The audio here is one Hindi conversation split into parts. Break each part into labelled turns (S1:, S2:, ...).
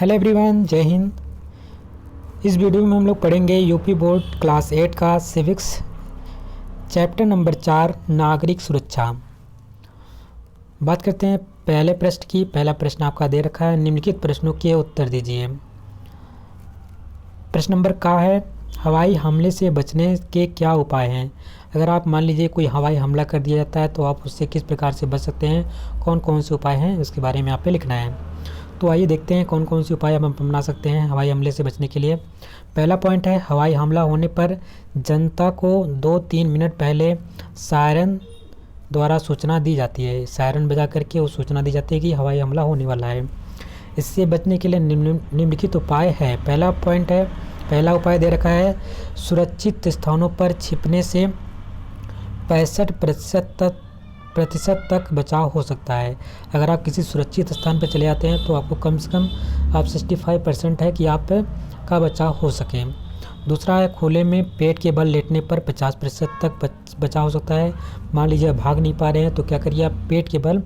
S1: हेलो एवरीवन, जय हिंद। इस वीडियो में हम लोग पढ़ेंगे यूपी बोर्ड क्लास 8 का सिविक्स चैप्टर नंबर 4 नागरिक सुरक्षा। बात करते हैं पहले प्रश्न की। पहला प्रश्न आपका दे रखा है, निम्नलिखित प्रश्नों के उत्तर दीजिए। प्रश्न नंबर का है, हवाई हमले से बचने के क्या उपाय हैं। अगर आप मान लीजिए कोई हवाई हमला कर दिया जाता है तो आप उससे किस प्रकार से बच सकते हैं, कौन कौन से उपाय हैं, उसके बारे में आप पे लिखना है। तो आइए देखते हैं कौन कौन से उपाय हम अपना सकते हैं हवाई हमले से बचने के लिए। पहला पॉइंट है, हवाई हमला होने पर जनता को 2-3 मिनट पहले सायरन द्वारा सूचना दी जाती है। सायरन बजा करके वो सूचना दी जाती है कि हवाई हमला होने वाला है। इससे बचने के लिए निम्नलिखित उपाय है। पहला पॉइंट है, पहला उपाय दे रखा है, सुरक्षित स्थानों पर छिपने से 65% तक बचाव हो सकता है। अगर आप किसी सुरक्षित स्थान पर चले जाते हैं तो आपको कम से कम आप 65% है कि आप का बचाव हो सके। दूसरा है, खुले में पेट के बल लेटने पर 50% तक बचाव हो सकता है। मान लीजिए भाग नहीं पा रहे हैं तो क्या करिए, आप पेट के बल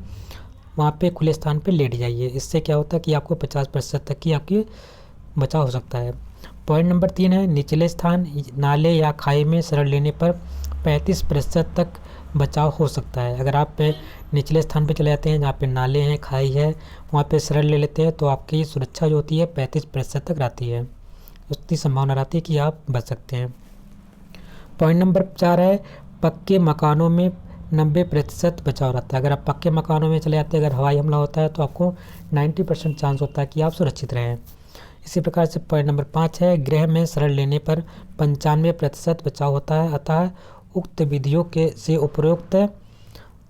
S1: वहाँ पे खुले स्थान पे लेट जाइए। इससे क्या होता है कि आपको 50% तक की आपकी बचाव हो सकता है। पॉइंट नंबर 3 है, निचले स्थान नाले या खाई में शरण लेने पर 35% तक बचाव हो सकता है। अगर आप निचले स्थान पे चले जाते हैं जहाँ पे नाले हैं, खाई है, वहाँ पे शरण ले लेते हैं तो आपकी सुरक्षा जो होती है 35% तक रहती है। उतनी संभावना रहती है कि आप बच सकते हैं। पॉइंट नंबर 4 है, पक्के मकानों में 90% बचाव रहता है। अगर आप पक्के मकानों में चले जाते हैं, अगर हवाई हमला होता है तो आपको 90% चांस होता है कि आप सुरक्षित रहें। इसी प्रकार से पॉइंट नंबर 5 है, गृह में शरण लेने पर 95% बचाव होता है। अतः उक्त विधियों के से उपरोक्त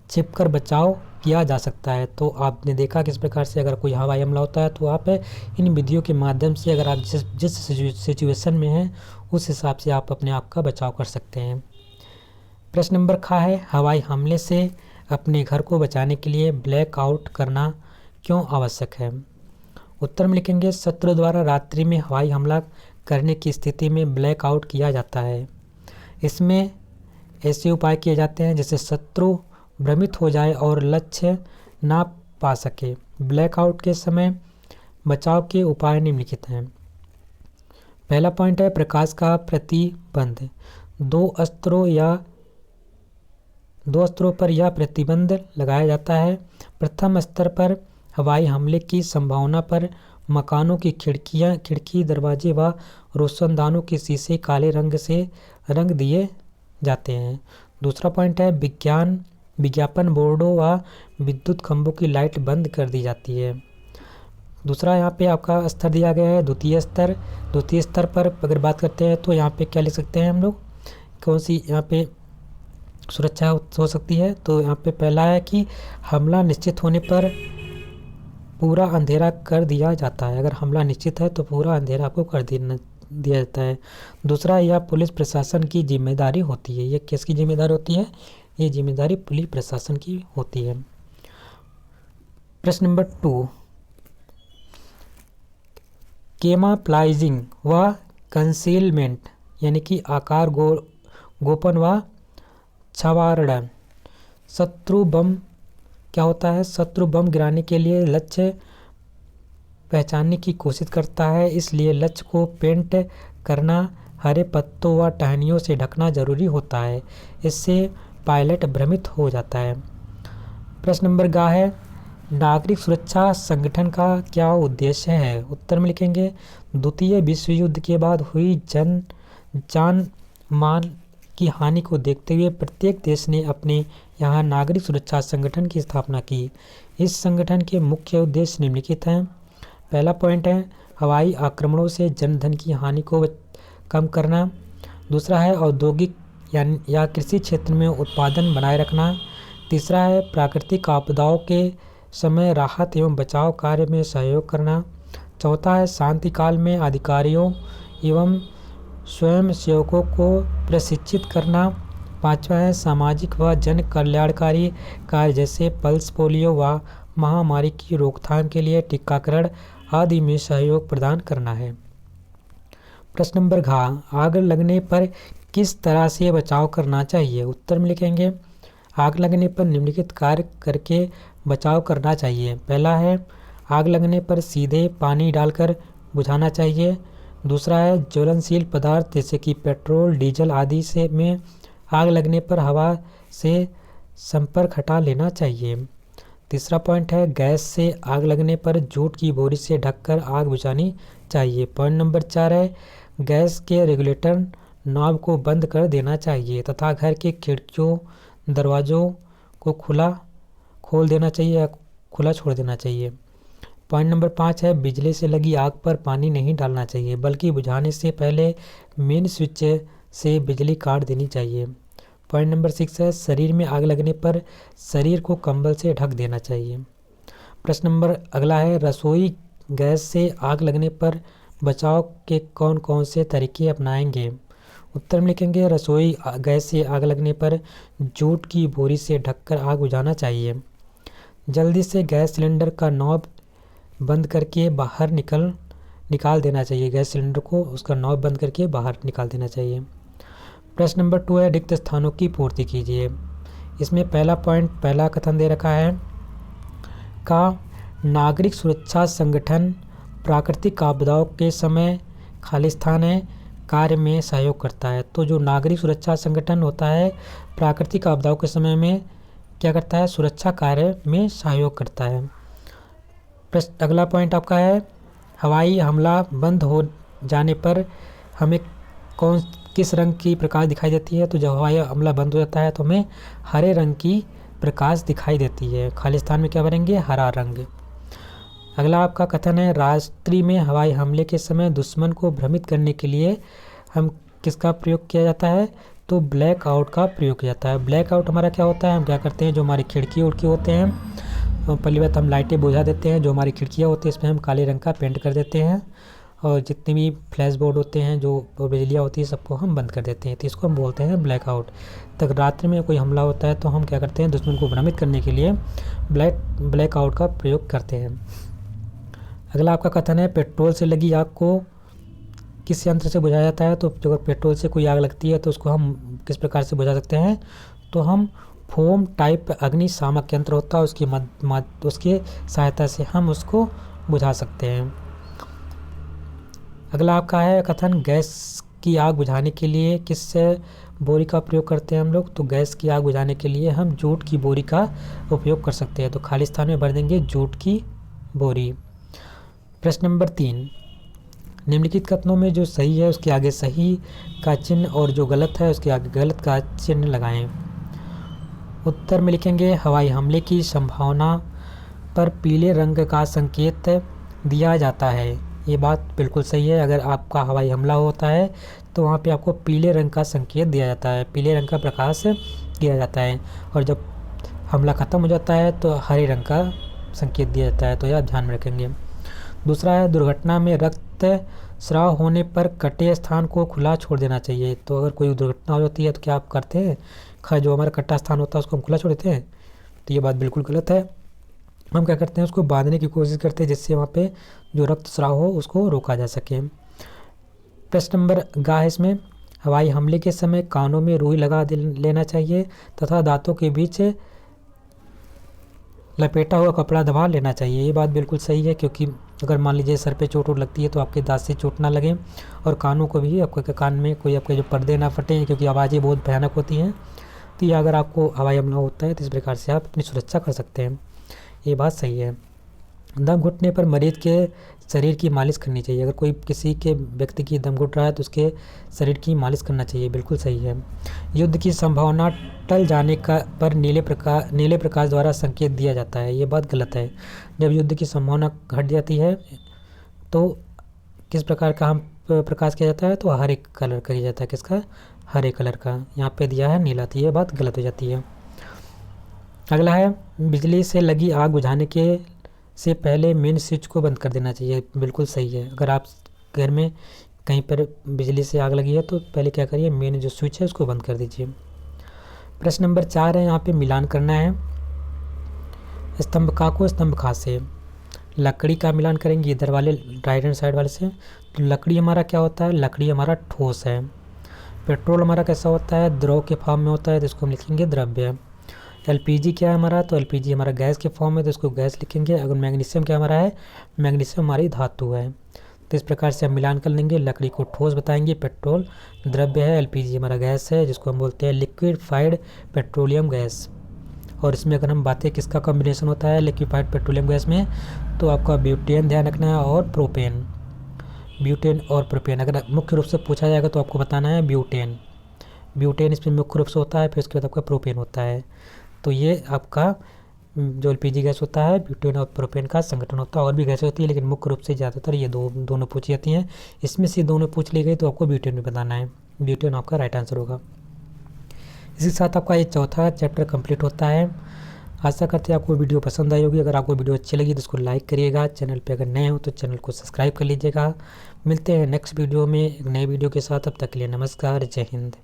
S1: छिपकर बचाव किया जा सकता है। तो आपने देखा किस प्रकार से अगर कोई हवाई हमला होता है तो आप इन विधियों के माध्यम से अगर आप जिस सिचुएशन में हैं उस हिसाब से आप अपने आप का बचाव कर सकते हैं। प्रश्न नंबर खा है, हवाई हमले से अपने घर को बचाने के लिए ब्लैक आउट करना क्यों आवश्यक है। उत्तर में लिखेंगे, शत्रु द्वारा रात्रि में हवाई हमला करने की स्थिति में ब्लैक आउट किया जाता है। इसमें ऐसे उपाय किए जाते हैं जिससे शत्रु भ्रमित हो जाए और लक्ष्य ना पा सके। ब्लैकआउट के समय बचाव के उपाय निम्नलिखित हैं। पहला पॉइंट है, प्रकाश का प्रतिबंध। दो स्तरों पर यह प्रतिबंध लगाया जाता है। प्रथम स्तर पर हवाई हमले की संभावना पर मकानों की खिड़की, दरवाजे व रोशनदानों के शीशे काले रंग से रंग दिए जाते हैं। दूसरा पॉइंट है, विज्ञापन बोर्डों व विद्युत खंभों की लाइट बंद कर दी जाती है। दूसरा यहाँ पे आपका स्तर दिया गया है, द्वितीय स्तर पर अगर बात करते हैं तो यहाँ पे क्या लिख सकते हैं हम लोग, कौन सी यहाँ पे सुरक्षा हो सकती है। तो यहाँ पे पहला है कि हमला निश्चित होने पर पूरा अंधेरा कर दिया जाता है। अगर हमला निश्चित है तो पूरा अंधेरा आपको कर दिया जाता है। दूसरा, यह पुलिस प्रशासन की जिम्मेदारी होती है। ये किसकी जिम्मेदारी होती है, ये जिम्मेदारी पुलिस प्रशासन की होती है। प्रश्न नंबर 2, कैमोफ्लेजिंग व कंसीलमेंट यानी कि आकार गोपन व छावरण। शत्रु बम क्या होता है, शत्रु बम गिराने के लिए लक्ष्य पहचानने की कोशिश करता है, इसलिए लक्ष्य को पेंट करना, हरे पत्तों व टहनियों से ढकना जरूरी होता है। इससे पायलट भ्रमित हो जाता है। प्रश्न नंबर गा है, नागरिक सुरक्षा संगठन का क्या उद्देश्य है। उत्तर में लिखेंगे, द्वितीय विश्व युद्ध के बाद हुई जान माल की हानि को देखते हुए प्रत्येक देश ने अपने यहाँ नागरिक सुरक्षा संगठन की स्थापना की। इस संगठन के मुख्य उद्देश्य निम्नलिखित हैं। पहला पॉइंट है, हवाई आक्रमणों से जनधन की हानि को कम करना। दूसरा है, औद्योगिक या कृषि क्षेत्र में उत्पादन बनाए रखना। तीसरा है, प्राकृतिक आपदाओं के समय राहत एवं बचाव कार्य में सहयोग करना। चौथा है, शांति काल में अधिकारियों एवं स्वयं सेवकों को प्रशिक्षित करना। पांचवा है, सामाजिक व जन कल्याणकारी कार्य जैसे पल्स पोलियो व महामारी की रोकथाम के लिए टीकाकरण आदि में सहयोग प्रदान करना है। प्रश्न नंबर घ, आग लगने पर किस तरह से बचाव करना चाहिए। उत्तर में लिखेंगे, आग लगने पर निम्नलिखित कार्य करके बचाव करना चाहिए। पहला है, आग लगने पर सीधे पानी डालकर बुझाना चाहिए। दूसरा है ज्वलनशील पदार्थ जैसे कि पेट्रोल, डीजल आदि से में आग लगने पर हवा से संपर्क हटा लेना चाहिए। तीसरा पॉइंट है गैस से आग लगने पर जूट की बोरी से ढककर आग बुझानी चाहिए। पॉइंट नंबर 4 है गैस के रेगुलेटर नॉब को बंद कर देना चाहिए तथा घर के खिड़कियों दरवाज़ों को खोल देना चाहिए या खुला छोड़ देना चाहिए। पॉइंट नंबर 5 है बिजली से लगी आग पर पानी नहीं डालना चाहिए बल्कि बुझाने से पहले मेन स्विच से बिजली काट देनी चाहिए। पॉइंट नंबर 6 है शरीर में आग लगने पर शरीर को कंबल से ढक देना चाहिए। प्रश्न नंबर अगला है रसोई गैस से आग लगने पर बचाव के कौन कौन से तरीके अपनाएंगे। उत्तर में लिखेंगे रसोई गैस से आग लगने पर जूट की बोरी से ढककर आग बुझाना चाहिए। जल्दी से गैस सिलेंडर का नॉब बंद करके बाहर निकाल देना चाहिए। गैस सिलेंडर को उसका नॉब बंद करके बाहर निकाल देना चाहिए। प्रश्न नंबर 2 है रिक्त स्थानों की पूर्ति कीजिए। इसमें पहला कथन दे रखा है का नागरिक सुरक्षा संगठन प्राकृतिक आपदाओं के समय खाली स्थान है कार्य में सहयोग करता है। तो जो नागरिक सुरक्षा संगठन होता है प्राकृतिक आपदाओं के समय में क्या करता है सुरक्षा कार्य में सहयोग करता है। अगला पॉइंट आपका है हवाई हमला बंद हो जाने पर हमें किस रंग की प्रकाश दिखाई देती है। तो जब हवाई हमला बंद हो जाता है तो हमें हरे रंग की प्रकाश दिखाई देती है। खाली स्थान में क्या भरेंगे हरा रंग। अगला आपका कथन है रात्रि में हवाई हमले के समय दुश्मन को भ्रमित करने के लिए हम किसका प्रयोग किया जाता है। तो ब्लैक आउट का प्रयोग किया जाता है। ब्लैक आउट हमारा क्या होता है हम क्या करते हैं जो हमारी खिड़की उड़की होते हैं पहली बात हम लाइटें बुझा देते हैं। जो हमारी खिड़कियाँ होती हैं इसमें हम काले रंग का पेंट कर देते हैं और जितने भी फ्लैश बोर्ड होते हैं जो बिजलियाँ होती है सबको हम बंद कर देते हैं। तो इसको हम बोलते हैं ब्लैक आउट। तक रात्रि में कोई हमला होता है तो हम क्या करते हैं दुश्मन को भ्रमित करने के लिए ब्लैक आउट का प्रयोग करते हैं। अगला आपका कथन है पेट्रोल से लगी आग को किस यंत्र से बुझाया जाता है। तो अगर पेट्रोल से कोई आग लगती है तो उसको हम किस प्रकार से बुझा सकते हैं। तो हम फोम टाइप अग्निशामक यंत्र होता है उसकी सहायता से हम उसको बुझा सकते हैं। अगला आपका है कथन गैस की आग बुझाने के लिए किस बोरी का प्रयोग करते हैं हम लोग। तो गैस की आग बुझाने के लिए हम जूट की बोरी का उपयोग कर सकते हैं। तो खाली स्थान में भर देंगे जूट की बोरी। प्रश्न नंबर 3 निम्नलिखित कथनों में जो सही है उसके आगे सही का चिन्ह और जो गलत है उसके आगे गलत का चिन्ह लगाएं। उत्तर में लिखेंगे हवाई हमले की संभावना पर पीले रंग का संकेत दिया जाता है। ये बात बिल्कुल सही है। अगर आपका हवाई हमला होता है तो वहाँ पे आपको पीले रंग का संकेत दिया जाता है पीले रंग का प्रकाश किया जाता है और जब हमला ख़त्म हो जाता है तो हरे रंग का संकेत दिया जाता है। तो यह ध्यान में रखेंगे। दूसरा है दुर्घटना में रक्त स्राव होने पर कटे स्थान को खुला छोड़ देना चाहिए। तो अगर कोई दुर्घटना हो जाती है तो क्या आप करते हैं जो हमारा कट्टा स्थान होता है उसको हम खुला छोड़ देते हैं। तो ये बात बिल्कुल गलत है। हम क्या करते हैं उसको बांधने की कोशिश करते हैं जिससे वहाँ पे जो रक्त स्राव हो उसको रोका जा सके। प्रश्न नंबर गा है इसमें हवाई हमले के समय कानों में रुई लगा लेना चाहिए तथा दांतों के बीच लपेटा हुआ कपड़ा दबा लेना चाहिए। ये बात बिल्कुल सही है क्योंकि अगर मान लीजिए सर पे चोट लगती है तो आपके दांत से चोट ना लगे और कानों को भी आपके कान में कोई आपके जो पर्दे ना फटे क्योंकि आवाज़ें बहुत भयानक होती हैं। तो ये अगर आपको हवाई हमला होता है तो इस प्रकार से आप अपनी सुरक्षा कर सकते हैं। ये बात सही है। दम घुटने पर मरीज के शरीर की मालिश करनी चाहिए। अगर कोई किसी के व्यक्ति की दम घुट रहा है तो उसके शरीर की मालिश करना चाहिए। बिल्कुल सही है। युद्ध की संभावना टल जाने का पर नीले प्रकाश द्वारा संकेत दिया जाता है। ये बात गलत है। जब युद्ध की संभावना घट जाती है तो किस प्रकार का हम प्रकाश किया जाता है तो हरे कलर का किया जाता है। किसका हरे कलर का। यहाँ पे दिया है नीला। तो ये बात गलत हो जाती है। अगला है बिजली से लगी आग बुझाने के से पहले मेन स्विच को बंद कर देना चाहिए। बिल्कुल सही है। अगर आप घर में कहीं पर बिजली से आग लगी है तो पहले क्या करिए मेन जो स्विच है उसको बंद कर दीजिए। प्रश्न नंबर 4 है यहाँ पे मिलान करना है स्तंभ का को स्तंभ खा से। लकड़ी का मिलान करेंगे इधर वाले राइट हैंड साइड वाले से। तो लकड़ी हमारा क्या होता है लकड़ी हमारा ठोस है। पेट्रोल हमारा कैसा होता है द्रव के फॉर्म में होता है तो इसको हम लिखेंगे द्रव्य। एलपीजी क्या है हमारा, तो एलपीजी हमारा गैस के फॉर्म में, तो इसको गैस लिखेंगे। अगर मैग्नीशियम क्या हमारा है, मैग्नीशियम हमारी धातु है। तो इस प्रकार से हम मिलान कर लेंगे। लकड़ी को ठोस बताएंगे, पेट्रोल द्रव्य है, एलपीजी हमारा गैस है जिसको हम बोलते हैं लिक्विफाइड पेट्रोलियम गैस। और इसमें अगर हम बातें किसका कॉम्बिनेशन होता है लिक्विफाइड पेट्रोलियम गैस में, तो आपका ब्यूटेन ध्यान रखना है और प्रोपेन। ब्यूटेन और प्रोपेन अगर मुख्य रूप से पूछा जाएगा तो आपको बताना है ब्यूटेन। ब्यूटेन इसमें मुख्य रूप से होता है, फिर उसके बाद आपका प्रोपेन होता है। तो ये आपका जो एलपीजी गैस होता है ब्यूटेन और प्रोपेन का संगठन होता है। और भी गैसें होती है लेकिन मुख्य रूप से ज़्यादातर ये दोनों पूछी जाती हैं। इसमें से दोनों पूछ ली गई तो आपको ब्यूटेन भी बताना है। ब्यूटेन आपका राइट आंसर होगा। इसी के साथ आपका ये चौथा चैप्टर कंप्लीट होता है। आशा करते हैं आपको वीडियो पसंद आई होगी। अगर आपको वीडियो अच्छी लगी तो इसको लाइक करिएगा। चैनल पे अगर नए हो तो चैनल को सब्सक्राइब कर लीजिएगा। मिलते हैं नेक्स्ट वीडियो में एक नए वीडियो के साथ। तब तक के लिए नमस्कार, जय हिंद।